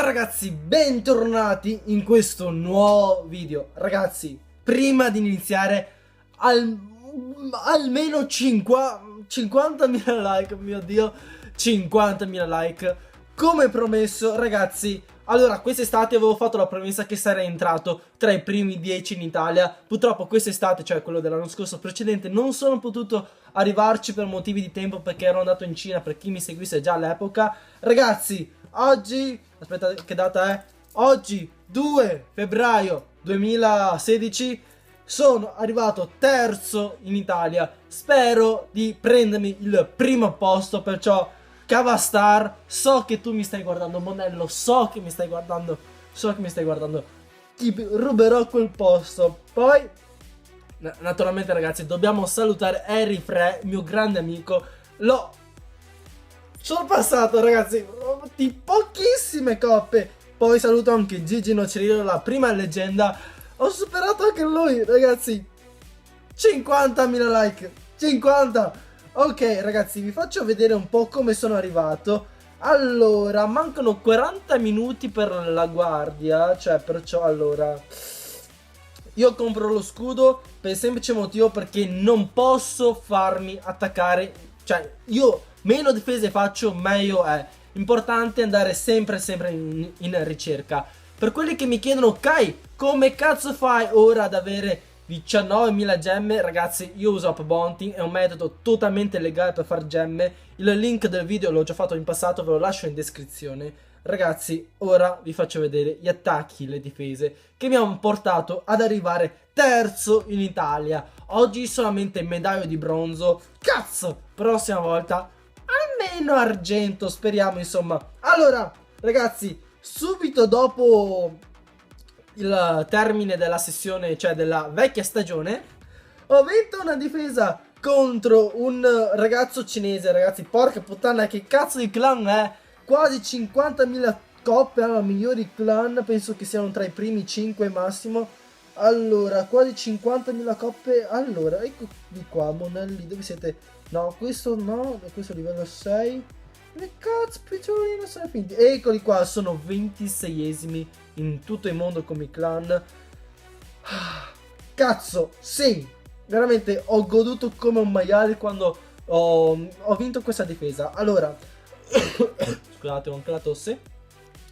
Ciao ragazzi, bentornati in questo nuovo video. Ragazzi, prima di iniziare, almeno 50.000 like, mio Dio, 50.000 like. Come promesso, ragazzi, allora quest'estate avevo fatto la promessa che sarei entrato tra i primi 10 in Italia. Purtroppo quest'estate, cioè quello dell'anno scorso precedente, non sono potuto arrivarci per motivi di tempo perché ero andato in Cina, per chi mi seguisse già all'epoca. Ragazzi, oggi, aspetta, che data è? Oggi 2 febbraio 2016 sono arrivato terzo in Italia. Spero di prendermi il primo posto, perciò Cavastar, so che tu mi stai guardando, Monello, so che mi stai guardando, ti ruberò quel posto. Poi naturalmente ragazzi dobbiamo salutare Harry Frey, mio grande amico. L'ho sorpassato ragazzi di pochissime coppe. Poi saluto anche Gigi Nocerillo, la prima leggenda. Ho superato anche lui ragazzi. 50.000 like, 50. Ok ragazzi, vi faccio vedere un po' come sono arrivato. Allora, mancano 40 minuti per la guardia, cioè perciò allora io compro lo scudo per il semplice motivo perché non posso farmi attaccare. Cioè io meno difese faccio meglio è. Importante andare sempre in ricerca. Per quelli che mi chiedono Kai, come cazzo fai ora ad avere 19.000 gemme? Ragazzi, io uso Up Bounty, è un metodo totalmente legale per fare gemme. Il link del video l'ho già fatto in passato, ve lo lascio in descrizione. Ragazzi, ora vi faccio vedere gli attacchi, le difese che mi hanno portato ad arrivare terzo in Italia. Oggi solamente medaglia di bronzo. Cazzo, prossima volta almeno argento, speriamo insomma. Allora, ragazzi, subito dopo il termine della sessione, cioè della vecchia stagione, ho vinto una difesa contro un ragazzo cinese. Ragazzi, porca puttana, che cazzo di clan è? Quasi 50.000 coppe, allora, migliori clan, penso che siano tra i primi 5 massimo. Allora, quasi 50.000 coppe. Allora, ecco di qua, Monelli, dove siete? No, questo no, questo è livello 6. Che cazzo, picciolino, sono finti. Eccoli qua, sono 26esimi in tutto il mondo come clan. Cazzo, sì, veramente ho goduto come un maiale quando ho vinto questa difesa. Allora, scusate, ho anche la tosse.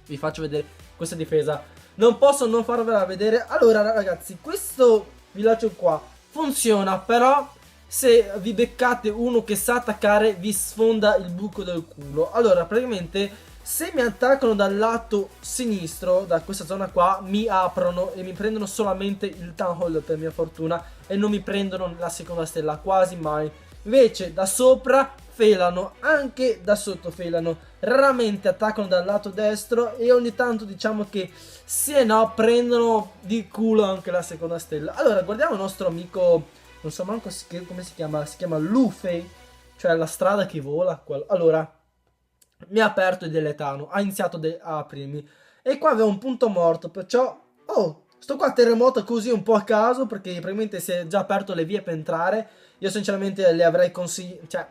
Vi faccio vedere questa difesa. Non posso non farvela vedere. Allora ragazzi, questo villaggio qua funziona, però se vi beccate uno che sa attaccare vi sfonda il buco del culo. Allora praticamente se mi attaccano dal lato sinistro, da questa zona qua, mi aprono e mi prendono solamente il Town Hall per mia fortuna, e non mi prendono la seconda stella quasi mai. Invece da sopra felano, anche da sotto felano. Raramente attaccano dal lato destro e ogni tanto diciamo che se no prendono di culo anche la seconda stella. Allora guardiamo il nostro amico, non so manco come si chiama Luffy, cioè la strada che vola. Allora mi ha aperto il deletano, ha iniziato a aprirmi e qua avevo un punto morto, perciò sto qua terremoto così un po' a caso perché probabilmente si è già aperto le vie per entrare. Io sinceramente le avrei consigliato, cioè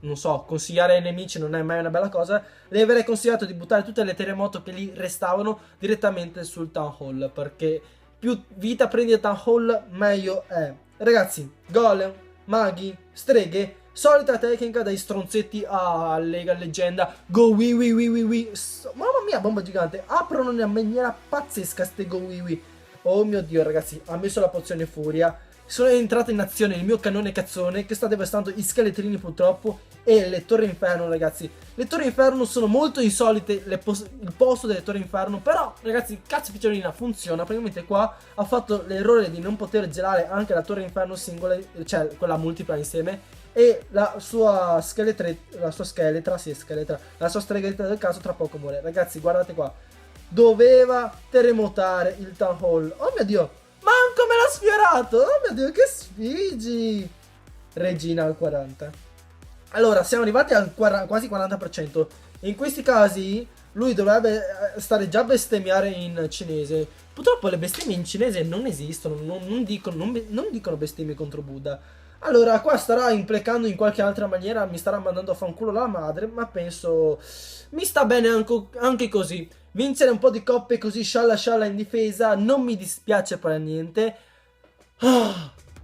non so, consigliare ai nemici non è mai una bella cosa. Le avrei consigliato di buttare tutte le terremoto che lì restavano direttamente sul Town Hall, perché più vita prendi il Town Hall meglio è. Ragazzi, golem, maghi, streghe, solita tecnica dai stronzetti a Lega Leggenda. Go wee wee wee wee wee. Mamma mia, bomba gigante. Aprono in una maniera pazzesca ste go wee wee. Oh mio Dio ragazzi, ha messo la pozione furia. Sono entrato in azione il mio cannone cazzone che sta devastando i scheletrini purtroppo e le torri inferno ragazzi. Le torri inferno sono molto insolite, il posto delle torri inferno, però ragazzi cazzo picciolina funziona. Praticamente qua ha fatto l'errore di non poter gelare anche la torre inferno singola, cioè quella multipla insieme, e la sua scheletra, la sua streghetta del caso tra poco muore. Ragazzi guardate qua, doveva terremotare il Town Hall. Oh mio Dio, manco me l'ha sfiorato. Oh mio Dio, che sfigi. Regina al 40. Allora siamo arrivati al quasi 40%. In questi casi lui dovrebbe stare già a bestemmiare in cinese. Purtroppo le bestemmie in cinese non esistono, non dicono bestemmie contro Buddha. Allora qua starà imprecando in qualche altra maniera, mi starà mandando a fanculo la madre, ma penso mi sta bene anche così. vincere un po' di coppe così scialla scialla in difesa non mi dispiace per niente.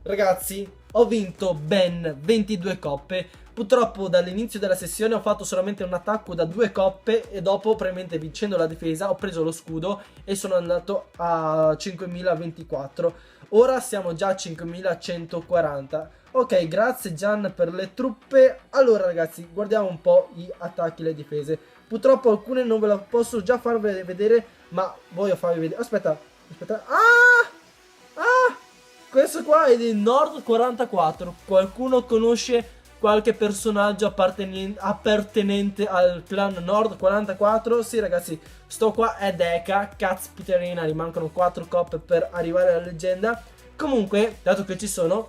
Ragazzi, ho vinto ben 22 coppe. Purtroppo dall'inizio della sessione ho fatto solamente un attacco da 2 coppe e dopo, probabilmente vincendo la difesa, ho preso lo scudo e sono andato a 5024. Ora siamo già a 5140. Ok, grazie Gian per le truppe. Allora ragazzi, guardiamo un po' gli attacchi e le difese. Purtroppo alcune non ve la posso già far vedere, ma voglio farvi vedere. Aspetta. Questo qua è di Nord 44. Qualcuno conosce qualche personaggio appartenente al clan Nord 44? Sì ragazzi, sto qua è Deca, caspiterina, rimancano 4 coppe per arrivare alla leggenda. Comunque, dato che ci sono,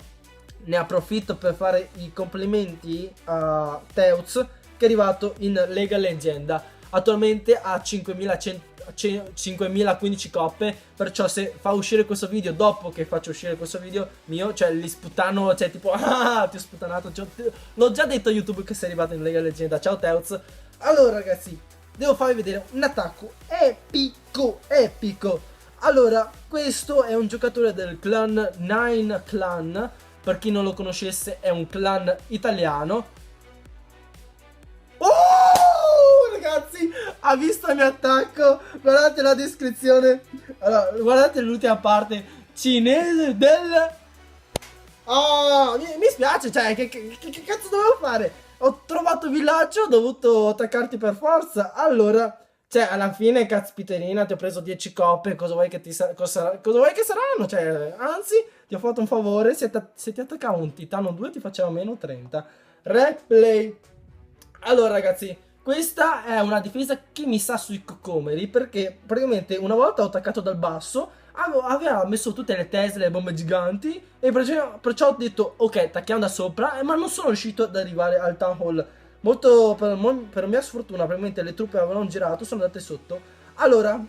ne approfitto per fare i complimenti a Teuz, che è arrivato in Lega Leggenda. Attualmente ha 5015 coppe, perciò se fa uscire questo video dopo che faccio uscire questo video mio, cioè li sputano, cioè tipo ti ho sputanato, l'ho già detto a YouTube che sei arrivato in Lega Leggenda. Ciao Teuz. Allora ragazzi, devo farvi vedere un attacco epico. Allora, questo è un giocatore del clan Nine Clan. Per chi non lo conoscesse, è un clan italiano. Oh, ragazzi, ha visto il mio attacco? Guardate la descrizione. Allora, guardate l'ultima parte. Cinese del... Oh, mi spiace, cioè, che cazzo dovevo fare? Ho trovato villaggio, ho dovuto attaccarti per forza. Allora, cioè, alla fine, caspiterina, ti ho preso 10 coppe. Cosa vuoi che cosa vuoi che saranno? Cioè, anzi, ti ho fatto un favore. Se ti attaccavo un titano 2 ti faceva meno 30. Replay. Allora ragazzi, questa è una difesa che mi sa sui cocomeri, perché praticamente una volta ho attaccato dal basso, aveva messo tutte le Tesla e le bombe giganti e perciò ho detto ok, attacchiamo da sopra, ma non sono riuscito ad arrivare al town hall. Molto per mia sfortuna, probabilmente le truppe avevano girato, sono andate sotto. Allora,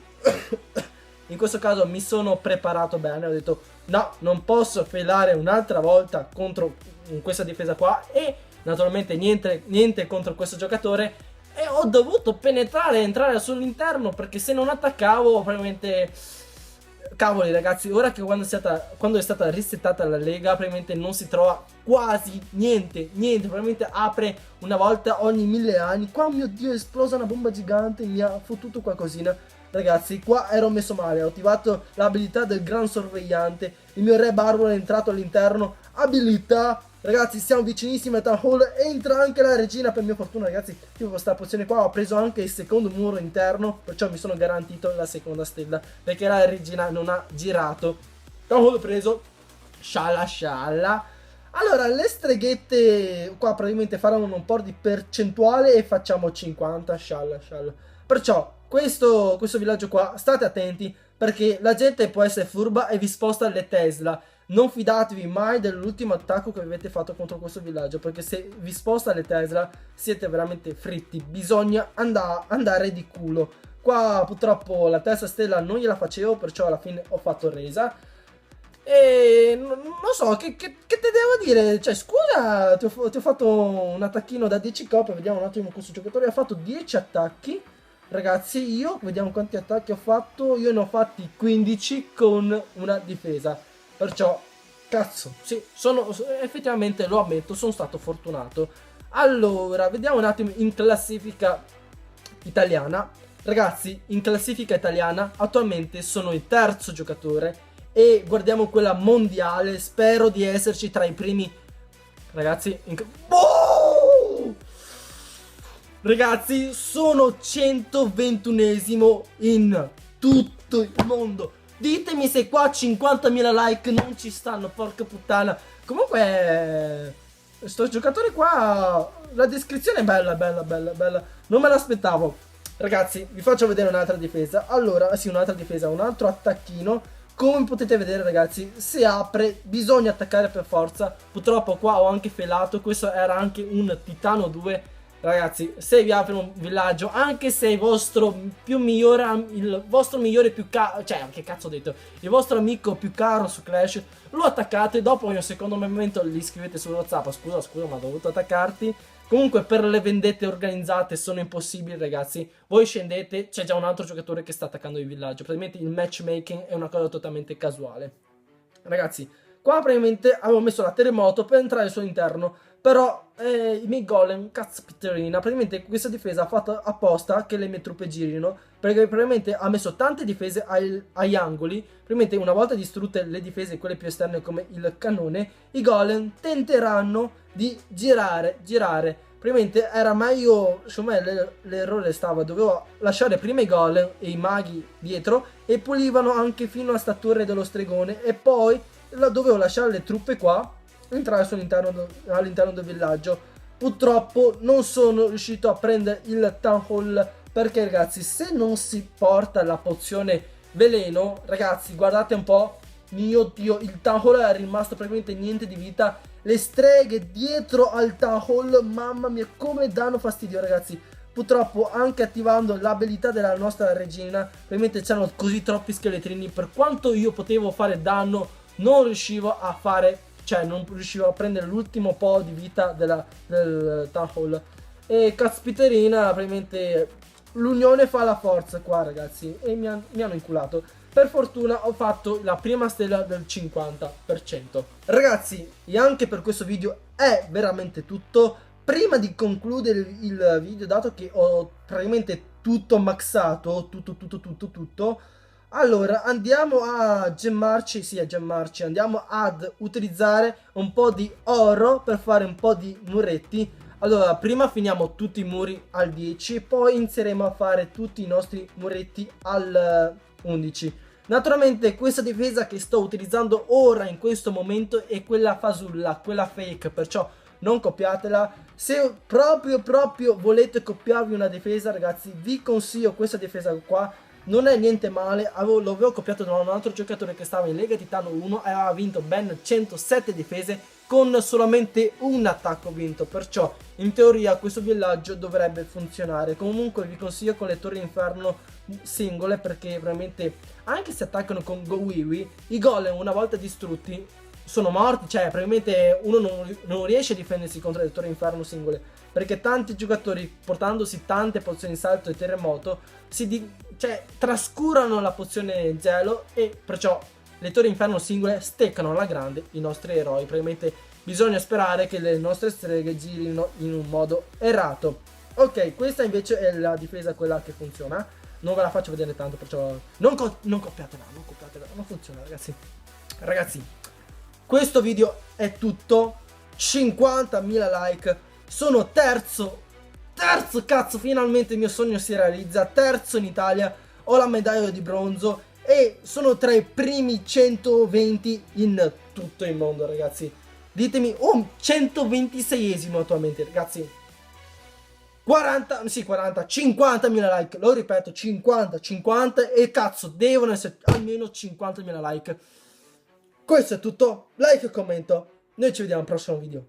in questo caso mi sono preparato bene, ho detto no, non posso failare un'altra volta contro questa difesa qua e... Naturalmente niente contro questo giocatore e ho dovuto penetrare e entrare sull'interno, perché se non attaccavo probabilmente... Cavoli ragazzi, ora che quando è stata resettata la lega probabilmente non si trova quasi niente, probabilmente apre una volta ogni 1000 anni. Qua, oh mio Dio, è esplosa una bomba gigante, mi ha fottuto qualcosina. Ragazzi, qua ero messo male, ho attivato l'abilità del gran sorvegliante, il mio re barbaro è entrato all'interno, abilità. Ragazzi, siamo vicinissimi a Town Hall, entra anche la regina per mia fortuna, ragazzi. Io con questa pozione qua ho preso anche il secondo muro interno, perciò mi sono garantito la seconda stella, perché la regina non ha girato. Town Hall preso, scialla. Allora, le streghette qua praticamente faranno un po' di percentuale e facciamo 50, scialla. Perciò, questo villaggio qua, state attenti, perché la gente può essere furba e vi sposta le Tesla. Non fidatevi mai dell'ultimo attacco che avete fatto contro questo villaggio, perché se vi sposta le Tesla siete veramente fritti. Bisogna andare di culo. Qua purtroppo la terza stella non gliela facevo, perciò alla fine ho fatto resa. E non so, che te devo dire? Cioè, scusa, ti ho fatto un attacchino da 10 coppe. Vediamo un attimo questo giocatore. Ha fatto 10 attacchi. Ragazzi, vediamo quanti attacchi ho fatto. Io ne ho fatti 15 con una difesa. Perciò, cazzo, sì, effettivamente lo ammetto, sono stato fortunato. Allora, vediamo un attimo in classifica italiana. Ragazzi, in classifica italiana attualmente sono il terzo giocatore. E guardiamo quella mondiale, spero di esserci tra i primi. Ragazzi, ragazzi, sono 121esimo in tutto il mondo. Ditemi se qua 50.000 like non ci stanno, porca puttana. Comunque, sto giocatore qua, la descrizione è bella. Non me l'aspettavo. Ragazzi, vi faccio vedere un'altra difesa. Allora, sì, un'altra difesa, un altro attacchino. Come potete vedere ragazzi, se apre bisogna attaccare per forza. Purtroppo qua ho anche felato, questo era anche un titano 2. Ragazzi, se vi apre un villaggio, anche se il vostro migliore più caro, cioè, che cazzo ho detto, il vostro amico più caro su Clash, lo attaccate, dopo in un secondo momento gli scrivete su WhatsApp, scusa, ma ho dovuto attaccarti, Comunque per le vendette organizzate sono impossibili, ragazzi. Voi scendete, c'è già un altro giocatore che sta attaccando il villaggio. Praticamente il matchmaking è una cosa totalmente casuale. Ragazzi, qua praticamente avevo messo la terremoto per entrare al suo interno. Però i miei golem, caspiterina, praticamente questa difesa ha fatto apposta che le mie truppe girino. Perché praticamente ha messo tante difese agli angoli. Praticamente una volta distrutte le difese, quelle più esterne come il cannone, i golem tenteranno di girare. Praticamente era meglio, secondo me l'errore stava, dovevo lasciare prima i golem e i maghi dietro e pulivano anche fino a sta torre dello stregone e poi dovevo lasciare le truppe qua, entrare all'interno del villaggio. Purtroppo non sono riuscito a prendere il Town Hall perché, ragazzi, se non si porta la pozione veleno, ragazzi, guardate un po', mio Dio, il Town Hall è rimasto praticamente niente di vita. Le streghe dietro al Town Hall, mamma mia, come danno fastidio, ragazzi. Purtroppo anche attivando l'abilità della nostra regina, probabilmente c'erano così troppi scheletrini. Per quanto io potevo fare danno, non riuscivo a fare, cioè non riuscivo a prendere l'ultimo po' di vita del Town Hall. E caspiterina, praticamente l'unione fa la forza qua, ragazzi. E mi hanno inculato. Per fortuna ho fatto la prima stella del 50%. Ragazzi, e anche per questo video è veramente tutto. Prima di concludere il video, dato che ho praticamente tutto maxato, tutto, allora andiamo a gemmarci, andiamo ad utilizzare un po' di oro per fare un po' di muretti. Allora, prima finiamo tutti i muri al 10, poi inizieremo a fare tutti i nostri muretti al 11. Naturalmente questa difesa che sto utilizzando ora in questo momento è quella fasulla, quella fake, perciò non copiatela. Se proprio volete copiarvi una difesa, ragazzi, vi consiglio questa difesa qua. Non è niente male, l'avevo copiato da un altro giocatore che stava in Lega Titano 1 e aveva vinto ben 107 difese con solamente un attacco vinto, perciò in teoria questo villaggio dovrebbe funzionare. Comunque vi consiglio con le torri inferno singole, perché veramente anche se attaccano con GoWiwi, i golem una volta distrutti sono morti, cioè praticamente uno non riesce a difendersi contro le torri inferno singole, perché tanti giocatori portandosi tante pozioni salto e terremoto trascurano la pozione gelo e perciò le torri inferno singole steccano alla grande i nostri eroi. Praticamente bisogna sperare che le nostre streghe girino in un modo errato. Ok, questa invece è la difesa, quella che funziona. Non ve la faccio vedere tanto, perciò non copiatela, non funziona, ragazzi. Questo video è tutto. 50.000 like. Sono terzo, cazzo, finalmente il mio sogno si realizza. Terzo in Italia, ho la medaglia di bronzo e sono tra i primi 120 in tutto il mondo, ragazzi. Ditemi, 126esimo attualmente, ragazzi. 50.000 like, lo ripeto, 50 e cazzo, devono essere almeno 50.000 like. Questo è tutto, like e commento, noi ci vediamo al prossimo video.